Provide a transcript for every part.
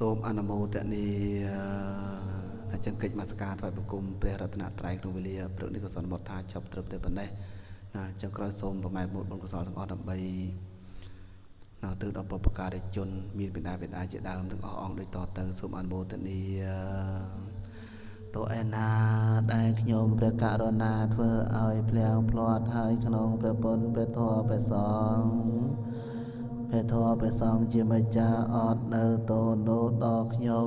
សូមអនុមោទនីចង្កិច្ចមកសការថ្វាយបង្គំព្រះរតនត្រ័យក្នុងវេលាព្រឹកនេះក៏សន្មតថាចប់ត្រឹមតែប៉ុណ្ណេះណាចឹងក្រោយសូមប្រម៉ែមុខបុណ្យកុសលទាំងអស់ដើម្បីទិសដល់បុព្វការីជនមានបិតាជាដើមទាំងអស់អង្គដូចតទៅសូមអនុមោទនីតើឯណាដែលខ្ញុំព្រះករុណាធ្វើឲ្យភ្លៀងភ្លាត់ហើយក្នុងព្រះពុទ្ធព្រះធម៌ព្រះសង្ឃព្រះធម៌ព្រះសង្ឃជាម្ចាស់អត់នៅតូននោះដល់ខ្ញុំ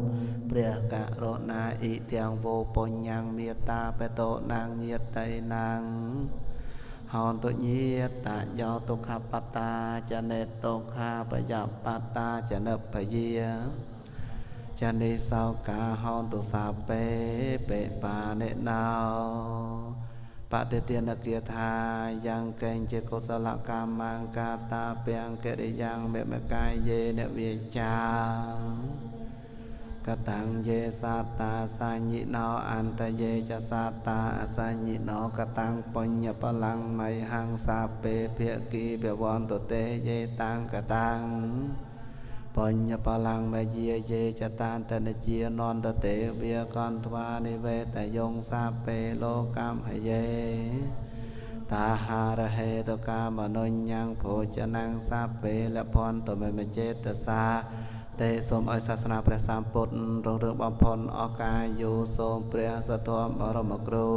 ព្រះករុណាអ៊ីទាំងវោបញ្ញមេត្តាបេតោណាងញាតិណាងហោតុញាតយោទុក្ខបត្តាចនេទុក្ខាបយបត្តាចនិព្វយាចានិសោកាហោតុសាពេបេបានិណោបតិទានគាថាយ៉ាងកេញជាកុសលកម្មង្កាតាពាំងកិរិយ៉ាងមេមកាយយេនវិចាកតាំងយេសាតាសញ្ញិណោអន្តយេចសាតាអសញ្ញិណោកតាំងបញ្ញបលាំងមៃហង្សាពេភិគីភវន្តតេយេតាំងកតាំងបញ្ញបលាំងមយាយេចតានតនជានន្តតេវាកន្ទ្វានិវេតយងសាពេលោកម្មហយេតាហារហេតកាមនុញ្ញังភោចនังសាពេលភន្តមេមចេតសាទេសូមឲ្យសាសនាព្រះសម្ពុទ្ធរុងរឿងបំផុនអកាយុសូមព្រះសទ្ធមបរមគ្រូ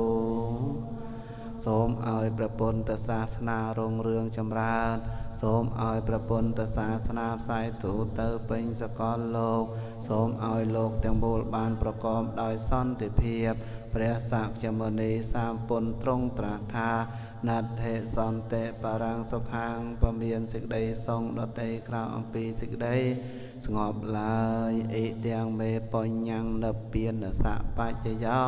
សូមឲ្យព្រះពុទ្ធសាសនារុងរឿងចម្រើនសូមឲ្យព្រះពុទ្ធសាសនាផ្សាយទូទៅពេញសកលលោកសូមឲ្យលោកទាំងមូលបានប្រកបដោយសន្តិភាពព្រះសក្យមុនីសម្ពុទ្ធទ្រង់ត្រាស់ថាណដ្ឋិសន្តិបរាំងសុខាំងពមានសេចក្តីសងដតីក្រៅអំពីសេចក្តីស្ងប់ឡើយអ៊ីទាំងមេបញ្ញនិព្វានសបច្ចយោ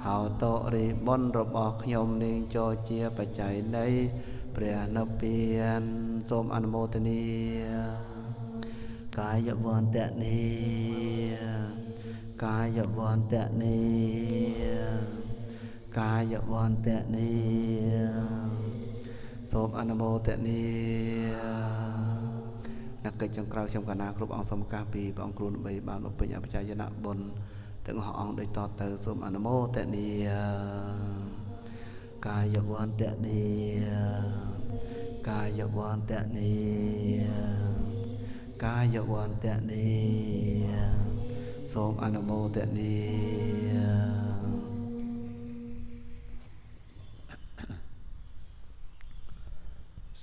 ហោតរិបុណ្យរបស់ខ្ញុំនាងចូលជាបច្ច័យនៃព្រះនិព្វានសូមអនុមោទនាកាយវន្តនីកាយវន្តនីកាយវន្តនីសូមអនុមោទនាអ្នកកិច្ចចុងក្រោយខ្ញុំកណាគ្រប់អង្គសូមកាសពីព្រះអង្គគ្រូដើម្បីបានបំពេញអបច្ច័យនបុណ្យទាំងអស់អង្គដូចតទៅសូមអនុមោទនាកាយវន្តនីកាយវន្តនីកាយវន្តនីសូមអនុមោទនា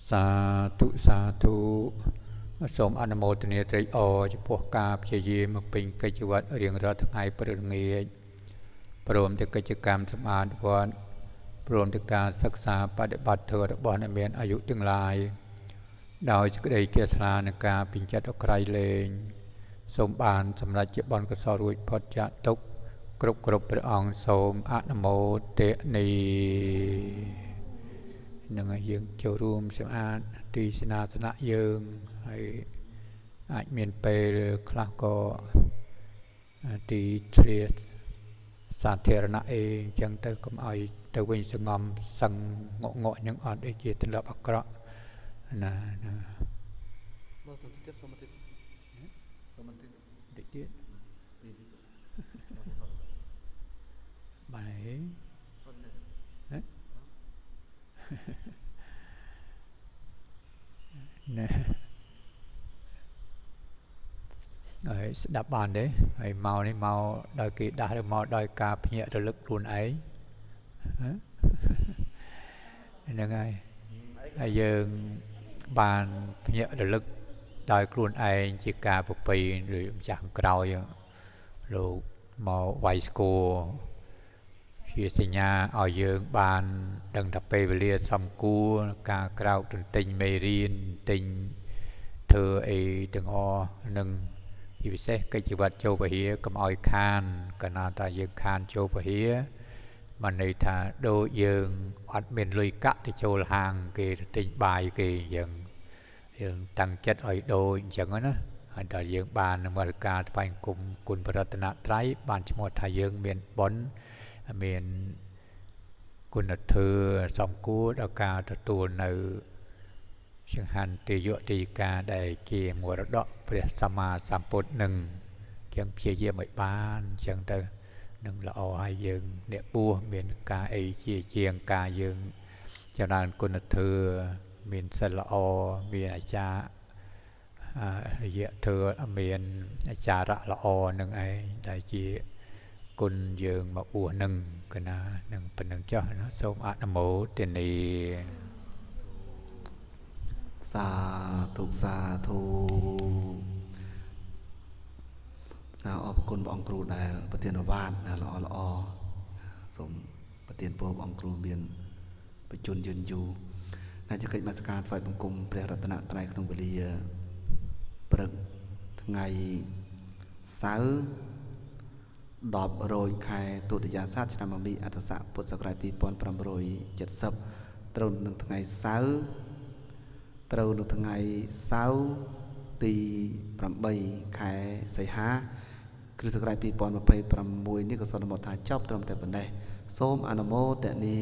សាធុសាធុសូមអនុមោទនាត្រេកអរចំពោះការព្យាយាមពេញកិច្ចវត្តរៀងរាល់ថ្ងៃព្រឹកល្ងាចព្រមទាំងកិច្ចកម្មសម្អាតវត្តព្រមទាំងការសិក្សាបដិបត្តិធម៌របស់អ្នកមានអាយុទាំងឡាយដោយសេចក្តីជ្រះថ្លានឹងការពេញចិត្តអក្រៃលែងសូមបានសម្រេចជាបុណ្យកុសលរួចផុតចាកទុក្ខគ្រប់ព្រះអង្គសូមអនុមោទនានឹងឲ្យយើងចូលរួមសម្អាតទីសេនាសនៈយើងហើយអាចមានពេលខ្លះក៏ទីធ្លាសាធារណៈអីអញ្ចឹងទៅកុំឲ្យទៅវិញសងំសឹងងក់នឹងអត់ដូចជាទម្លាប់អាក្រក់ណាមកទៅទៀតសមតិតិចទៀតបាយណែហើយស្ដាប់បានទេហើយមកនេះមកដោយគេដាស់ឬមកដោយការភ្ញាក់រលឹកខ្លួនឯងហ្នឹងហើយយើងបានភ្ញាក់រលឹកដោយខ្លួនឯងជាការប្រពៃឬម្ចាស់ក្រោយលោកមកវាយស្គរជាសញ្ញាឲ្យយើងបានដឹងថាពេលវេលាសំគួរការក្រោកទន្ទិញមេរៀនទិញធ្វើអីទាំងអស់នឹងជាពិសេសកិច្ចវត្តចូលពហិកុំឲ្យខានកាលណាថាយើងខានចូលពហិបានន័យថាដូចយើងអត់មានលុយកាក់ទៅចូលហាងគេទិញបាយគេអញ្ចឹងយើងតាំងចិត្តឲ្យដូចអញ្ចឹងណាហើយដល់យើងបាននមស្ការថ្វាយគុំគុណបរតនត្រ័យបានឈ្មោះថាយើងមានបុណ្យមានគុណធម៌សំគួរដល់ការទទួលនៅចង្ហាន់ទាយកទាយិកាដែលជាមរតកព្រះសម្មាសម្ពុទ្ធនឹង ជា ចឹងព្យាយាមឲ្យបានចឹងទៅនឹងល្អហើយយើងអ្នកបួសមានការអីជាងការយើងចម្រើនគុណធម៌មានសិលល្អមានអាចារ្យរយៈធម៌មានអាចារ្យល្អនឹងឯងដែលជាគុណយើងមកបួសនឹងកណានឹងប៉ុណ្្នឹងចុះសូមអនុមោទនាសាធុសាធុអរគុណព្រះអង្គគ្រូដែលប្រទានអាវាតល្អសូមប្រទានពរព្រះអង្គគ្រូមានបច្ចុប្បន្នយឺនយូរណាជាកិច្ចនមស្ការថ្វាយបង្គំព្រះរតនត្រ័យក្នុងវេលាព្រឹកថ្ងៃសៅរ៍10 រោចខែទុតិយាសាទឆ្នាំអំពីអត្តស័កពុទ្ធសករាជ2570ត្រូវនឹងថ្ងៃសៅរ៍ត្រូវនៅថ្ងៃសៅរ៍ទី8ខែសីហាគ្រិស្តសករាជ2026នេះក៏សូមអនុមោទនាចប់ត្រឹមតែប៉ុណ្ណេះសូមអនុមោទនា